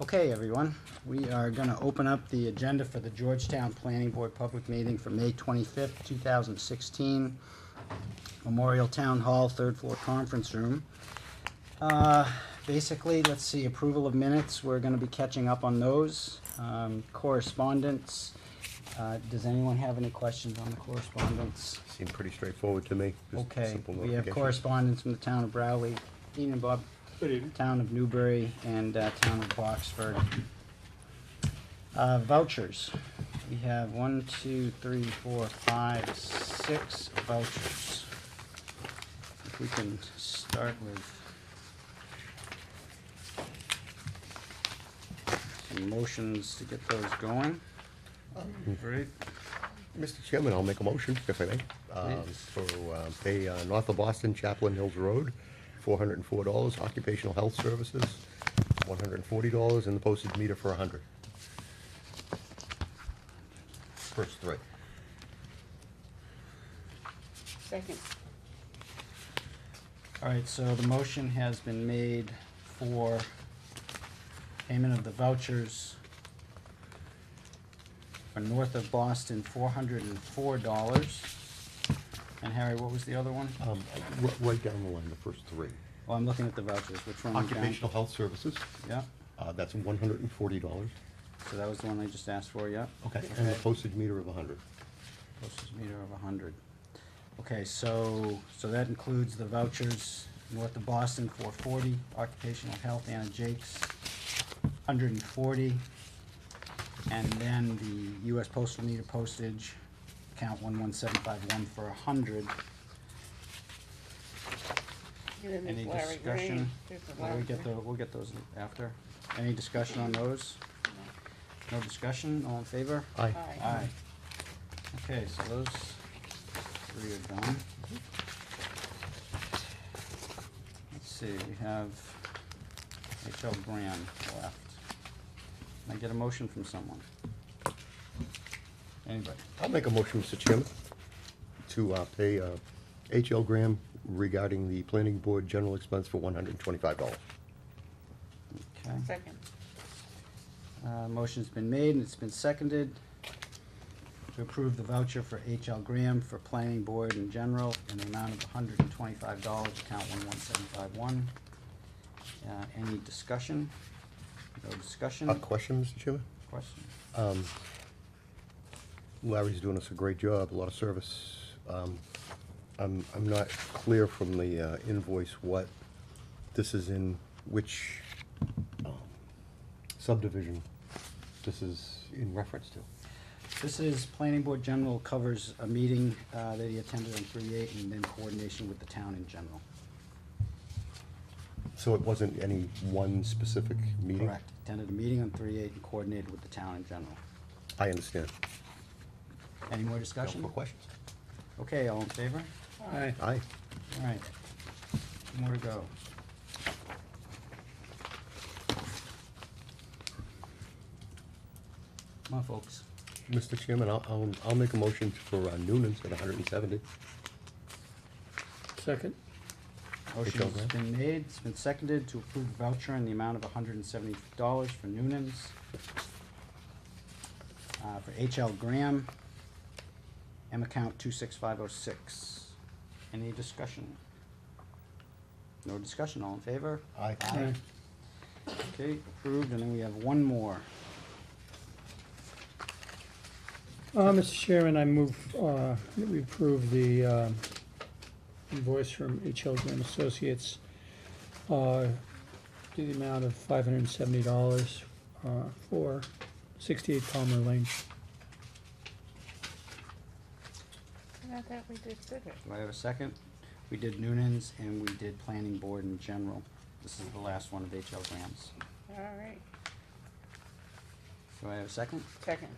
Okay, everyone, we are gonna open up the agenda for the Georgetown Planning Board Public Meeting for May 25th, 2016. Memorial Town Hall, third floor conference room. Basically, let's see, approval of minutes, we're gonna be catching up on those. Correspondence, does anyone have any questions on the correspondence? Seemed pretty straightforward to me. Just Okay, simple we have notification. correspondence from the town of Browley, Evening, Bob. Good evening. Town of Newbury and town of Boxford. Vouchers. We have 1, 2, 3, 4, 5, 6 vouchers. If we can start with some motions to get those going. Great. Mr. Chairman, I'll make a motion, if I may, Please. for pay north of Boston, Chaplain Hills Road, $404, occupational health services, $140, and the postage meter for $100. First three. Second. All right, so the motion has been made for payment of the vouchers for north of Boston, $404. And Harry, what was the other one? Right down the line, the first three. Well, I'm looking at the vouchers, which one? was down? Occupational health services, Yeah, that's $140. so that was the one I just asked for, yeah? Okay. And the postage meter of $100. Postage meter of 100. Okay, so that includes the vouchers, north of Boston, 440, occupational health, Anna Jakes, 140. And then the US postal meter postage, account 11751 for 100. Any discussion? We'll get those after. Any discussion on those? No discussion, all in favor? Aye. Aye. Okay, so those three are done. Let's see, we have H.L. Graham left. Can I get a motion from someone? Anybody? I'll make a motion, Mr. Chairman, to pay H.L. Graham regarding the planning board general expense for $125. Okay. Second. Motion's been made and it's been seconded to approve the voucher for H.L. Graham for planning board in general in the amount of $125, account 11751. Any discussion? No discussion? A question, Mr. Chairman? Question? Larry's doing us a great job, a lot of service. I'm not clear from the invoice what this is in, which subdivision this is in reference to. This is planning board general, covers a meeting that he attended on 3/8 and then coordination with the town in general. So it wasn't any one specific meeting? Correct. Attended a meeting on 3/8 and coordinated with the town in general. I understand. Any more No discussion? more questions? Okay, all in favor? Aye. Aye. All right. More to go. Come on, folks. Mr. Chairman, I'll make a motion for Noonan's at 170. Second. Motion's Graham. been made, it's been seconded to approve the voucher in the amount of $170 for Noonan's. For H.L. Graham, M account 26506. Any discussion? No discussion, all in favor? Aye. Aye. Okay, approved, and then we have one more. Mr. Chairman, I move that we approve the invoice from H.L. Graham Associates to the amount of $570 for 68 Palmer Lane. I thought we just did it. Do I have a second? We did Noonan's and we did planning board in general. This is the last one of H.L. Graham's. All right. Do I have a second? Second.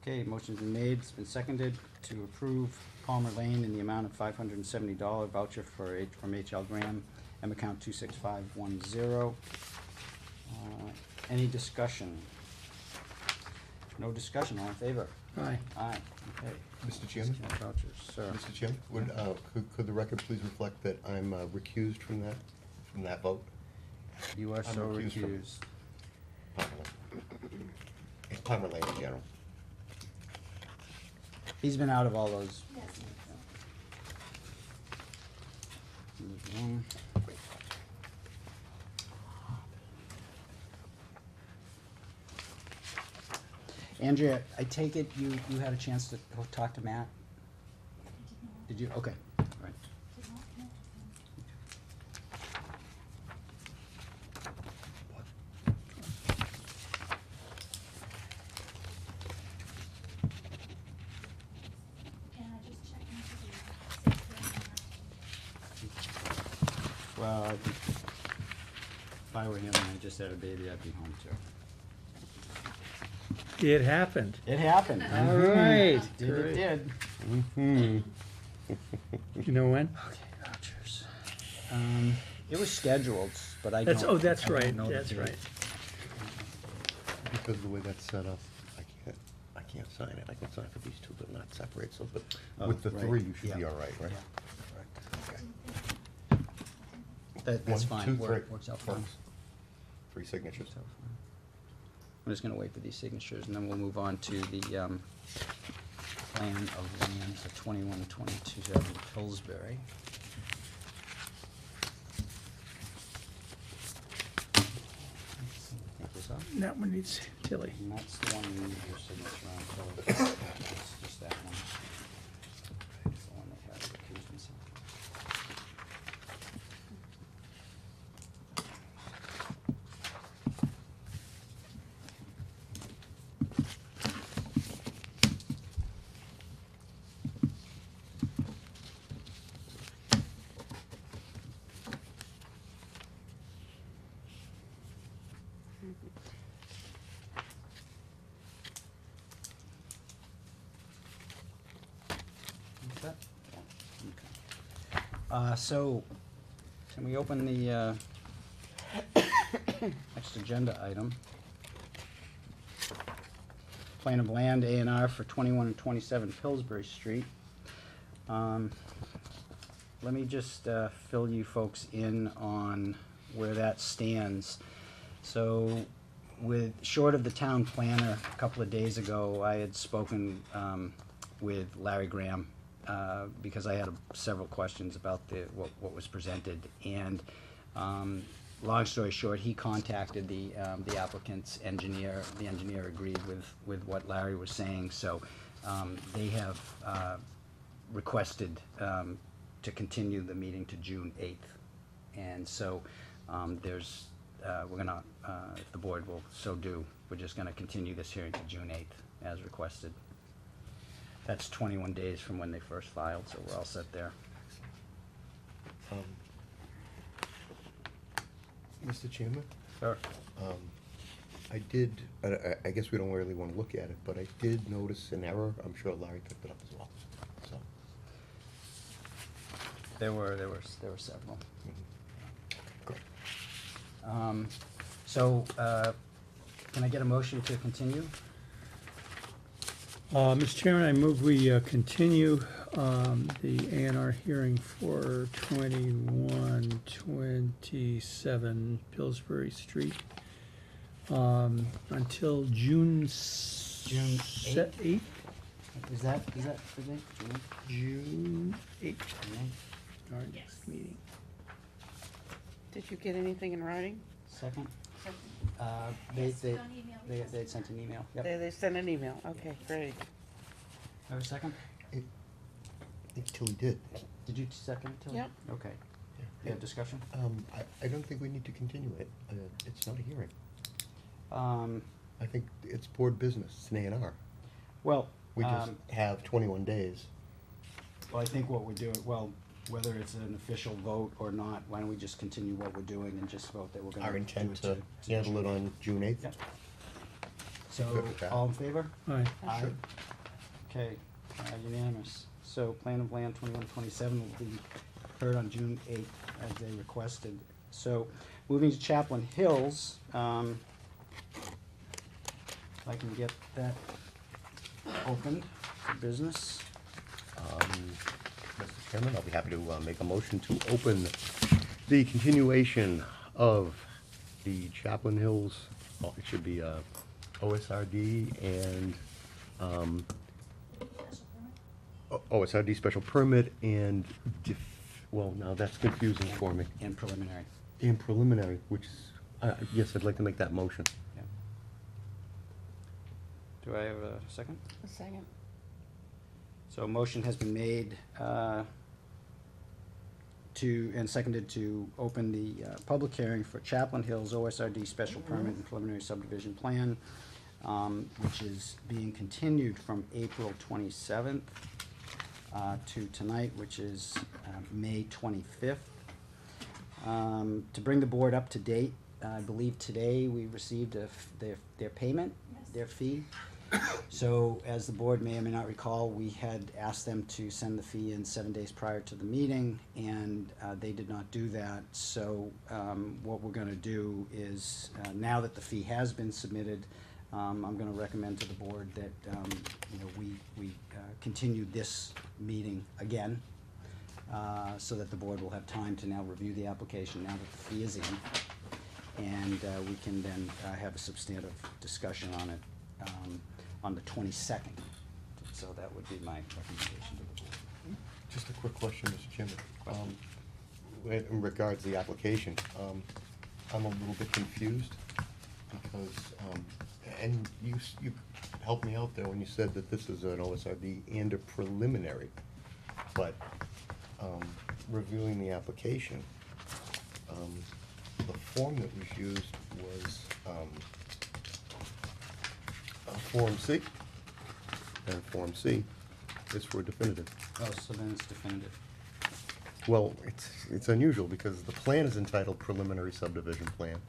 Okay, motion's been made, it's been seconded to approve Palmer Lane in the amount of $570 voucher from H.L. Graham, M account 26510. Any discussion? No discussion, all in favor? Aye. Aye, okay. Mr. Chairman? Discount vouchers, sir. Mr. Chairman, could the record please reflect that I'm recused from that vote? You are I'm so recused from- recused. It's Palmer Lane in general. He's been out of all those. Move along. Andrea, I take it you had a chance to talk to Matt? Did you? Okay, all right. Can I just check into the safety? Well, I think if I were him and I just had a baby, I'd be home too. It happened. It happened. All right. Did it did. Hmm. You know when? Okay, vouchers. It was scheduled, but I That's, don't. oh, that's I don't right, know the that's date. right. Because of the way that's set up, I can't sign it. I can sign for these two, but not separate, so, but Oh, with the right. three, you should be Yeah. all right, right? Yeah, correct. Okay. That's One, fine. two, Work- three. Works out fine. Works. 3 signatures. Works out fine. I'm just gonna wait for these signatures, and then we'll move on to the, plan of land for 21-22 Pillsbury. Pick this up. That one needs Tilly. And that's the one you need your signature on, so it's just that one. It's the one that had recused himself. Is that? Yeah, okay. So, can we open the, next agenda item? Plan of land A and R for 21 and 27 Pillsbury Street. Let me just, fill you folks in on where that stands. So, short of the town planner, a couple of days ago, I had spoken, with Larry Graham, because I had several questions about what was presented. And, long story short, he contacted the applicant's engineer. The engineer agreed with what Larry was saying, so, they have, requested, to continue the meeting to June 8th. And so, there's, we're gonna, if the board will so do, we're just gonna continue this hearing to June 8th, as requested. That's 21 days from when they first filed, so we're all set there. Mr. Chairman, Sure. I did, I guess we don't really want to look at it, but I did notice an error. I'm sure Larry picked it up as well, so. There were several. Great. So, can I get a motion to continue? Mr. Chairman, I move we continue the A and R hearing for 2127 Pillsbury Street until June June 8th? Is that the date? June 8th, June our next meeting. Did you get anything in writing? 8th? Second? They Yes, don't email me, they just- they sent an email. Yep. They sent an email, okay, great. Have a second? I think Tilly did. Did you second it, Tilly? Yep. Okay. You have discussion? I don't think we need to continue it. It's not a hearing. Um, I think it's board business. It's an A and R. well, We just have 21 days. well, I think what we're doing, well, whether it's an official vote or not, why don't we just continue what we're doing and just vote that we're gonna Our do intent it to handle it on June 8th. Yep. So, Good with that. all in favor? Aye. Aye. Okay, unanimous. So plan of land 2127 will be heard on June 8th as they requested. So moving to Chaplain Hills, if I can get that opened for business. Mr. Chairman, I'll be happy to make a motion to open the continuation of the Chaplain Hills Oh, it should be OSRD and, Special permit? OSRD special permit and well, now that's confusing for me. And preliminary. And preliminary, which is, yes, I'd like to make that motion. Yeah. Do I have a second? A second. So a motion has been made and seconded to open the public hearing for Chaplain Hills OSRD special permit and preliminary subdivision plan, which is being continued from April 27th to tonight, which is May 25th. To bring the board up to date, I believe today we received their payment, Yes. their fee. So, as the board may or may not recall, we had asked them to send the fee in 7 days prior to the meeting, and they did not do that. So, what we're gonna do is, now that the fee has been submitted, I'm gonna recommend to the board that, you know, we continue this meeting again, so that the board will have time to now review the application now that the fee is in. And we can then have a substantive discussion on it on the 22nd. So that would be my recommendation to the board. Just a quick question, Mr. Chairman. In regards to the application, I'm a little bit confused because, and you helped me out there when you said that this is an OSRD and a preliminary, but reviewing the application, the form that was used was Form C, and Form C is for definitive. Oh, so then it's definitive. Well, it's unusual because the plan is entitled preliminary subdivision plan.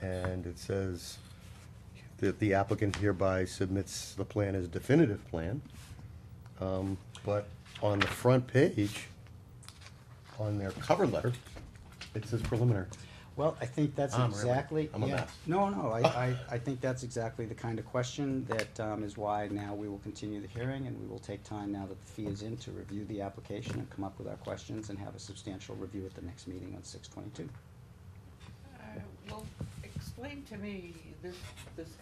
And it says that the applicant hereby submits the plan as definitive plan. But on the front page, on their cover letter, it says preliminary. Well, I think that's I'm really- exactly, I'm a yeah. mess. No, I think that's exactly the kind of question that is why now we will continue the hearing, and we will take time now that the fee is in to review the application and come up with our questions and have a substantial review at the next meeting on 6/22. Well, explain to me this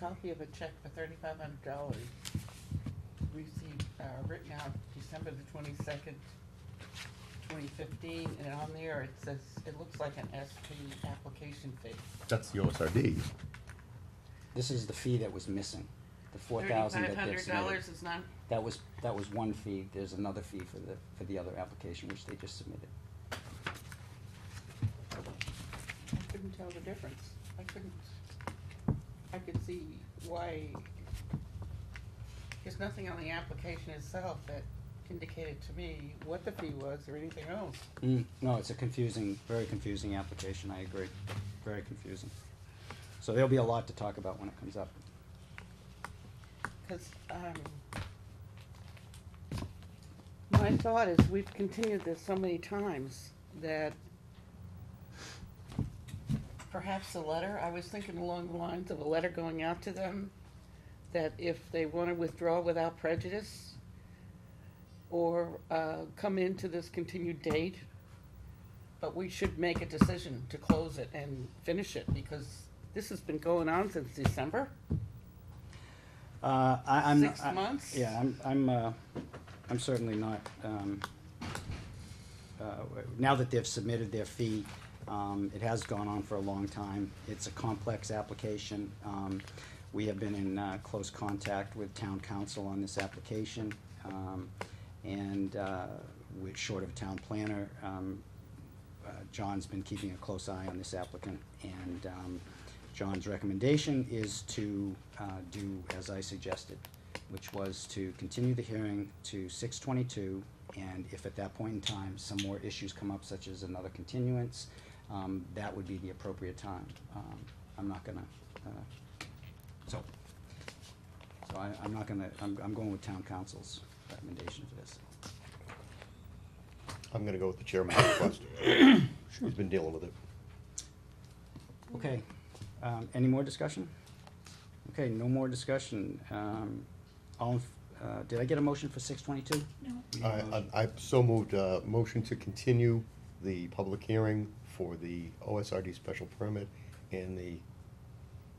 copy of a check for $3,500 received, written out December the 22nd, 2015, and on there it says, it looks like an SP application fee. That's the OSRD. This is the fee that was missing, the 4,000 that they've submitted. $3,500 is not, That was one fee. There's another fee for the other application, which they just submitted. I couldn't tell the difference. I could see why, there's nothing on the application itself that indicated to me what the fee was or anything else. No, it's a confusing, very confusing application, I agree. Very confusing. So there'll be a lot to talk about when it comes up. Because, my thought is, we've continued this so many times that perhaps a letter, I was thinking along the lines of a letter going out to them, that if they want to withdraw without prejudice, or come into this continued date, but we should make a decision to close it and finish it, because this has been going on since December. I'm 6 months? Yeah, I'm certainly not, now that they've submitted their fee, it has gone on for a long time. It's a complex application. We have been in close contact with town council on this application, and we're short of a town planner. John's been keeping a close eye on this applicant, and John's recommendation is to do as I suggested, which was to continue the hearing to 6/22, and if at that point in time some more issues come up, such as another continuance, that would be the appropriate time. I'm not gonna, I'm not gonna, I'm going with town council's recommendation for this. I'm gonna go with the chairman's request. He's been dealing with it. Okay, any more discussion? Okay, no more discussion. Did I get a motion for 6/22? No. I so moved, motion to continue the public hearing for the OSRD special permit and the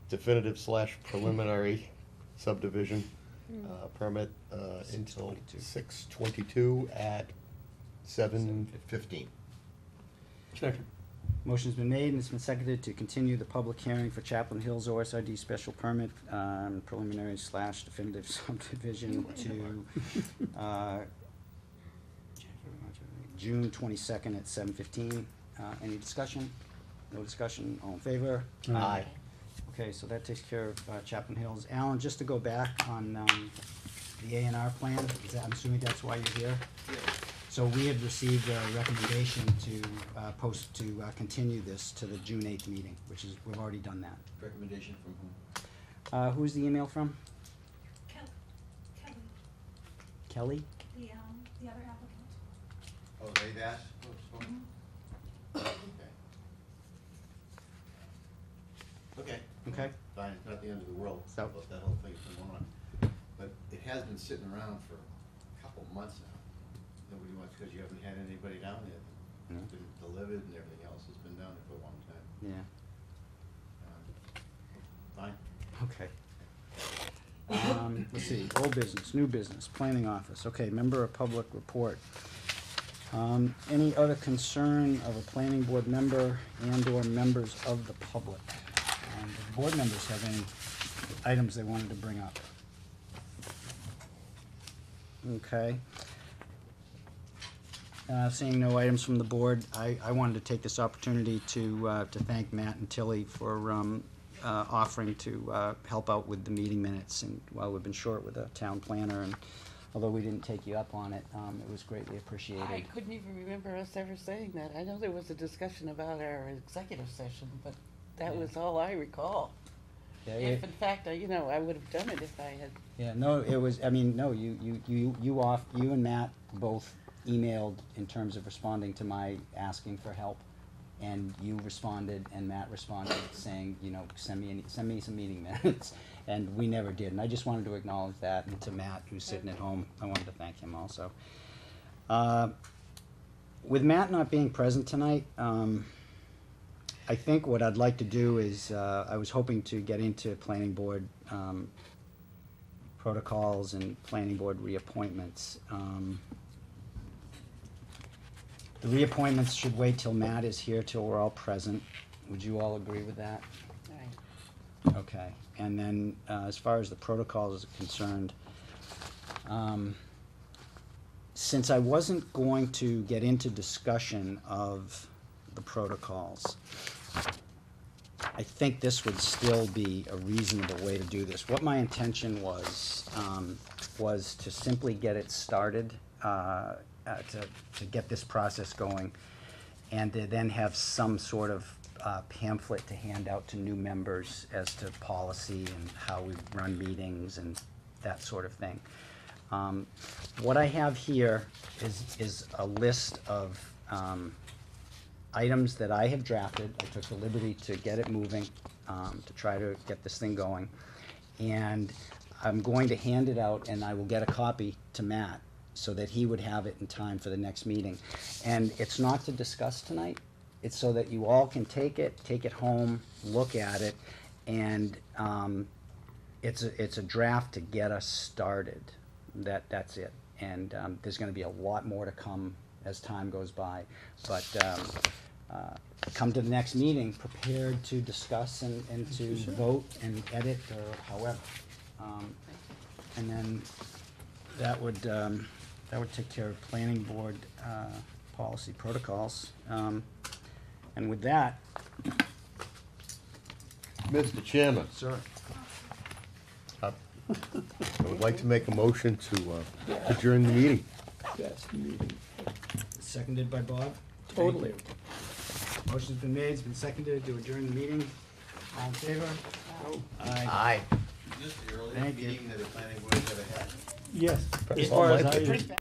definitive / preliminary subdivision permit until 6/22. 6/22 at 7:15. Second. Motion's been made and it's been seconded to continue the public hearing for Chaplain Hills OSRD special permit, preliminary / definitive subdivision to, June 22nd at 7:15. Any discussion? No discussion, all in favor? Aye. Okay, so that takes care of Chaplain Hills. Alan, just to go back on the A&R plan, I'm assuming that's why you're here? So we had received a recommendation to continue this to the June 8th meeting, which is, we've already done that. Recommendation from whom? Who's the email from? Kelly, Kelly? the other applicant. Oh, they've asked? Okay. Okay. Fine, it's not the end of the world, So- about that whole thing's been going on. But it has been sitting around for a couple of months now. Nobody wants, because you haven't had anybody down there. No. It's been delivered and everything else, it's been down there for a long time. Yeah, Fine. okay. Let's see, old business, new business, planning office, okay, member of public report. Any other concern of a planning board member and/or members of the public? Do board members have any items they wanted to bring up? Okay. Seeing no items from the board, I wanted to take this opportunity to thank Matt and Tilly for offering to help out with the meeting minutes. And while we've been short with a town planner, and although we didn't take you up on it, it was greatly appreciated. I couldn't even remember us ever saying that. I know there was a discussion about our executive session, but that Yeah. was all I recall. Yeah, If in fact, I would have done it if I had. Yeah, no, it was, I mean, no, you and Matt both emailed in terms of responding to my asking for help. And you responded and Matt responded saying, send me some meeting minutes. And we never did. And I just wanted to acknowledge that. And to Matt, who's sitting at home, I wanted to thank him also. With Matt not being present tonight, I think what I'd like to do is, I was hoping to get into planning board protocols and planning board reappointments. The reappointments should wait till Matt is here, till we're all present. Would you all agree with that? Right. Okay, and then, as far as the protocols are concerned, since I wasn't going to get into discussion of the protocols, I think this would still be a reasonable way to do this. What my intention was to simply get it started, to get this process going, and to then have some sort of pamphlet to hand out to new members as to policy and how we run meetings and that sort of thing. What I have here is a list of items that I have drafted. I took the liberty to get it moving, to try to get this thing going. And I'm going to hand it out, and I will get a copy to Matt so that he would have it in time for the next meeting. And it's not to discuss tonight. It's so that you all can take it home, look at it, and it's a draft to get us started. That's it. And there's gonna be a lot more to come as time goes by. But come to the next meeting prepared to discuss and to vote and edit or however. And then that would take care of planning board policy protocols. And with that, Mr. Chairman, sir, I would like to make a motion to adjourn the meeting. Best meeting. seconded by Bob. Totally. Motion's been made, it's been seconded to adjourn the meeting. All in favor? Aye. Aye. Is this the earliest Thank you. meeting that a planning board has ever had? Yes. As Well, far as might I be. understand.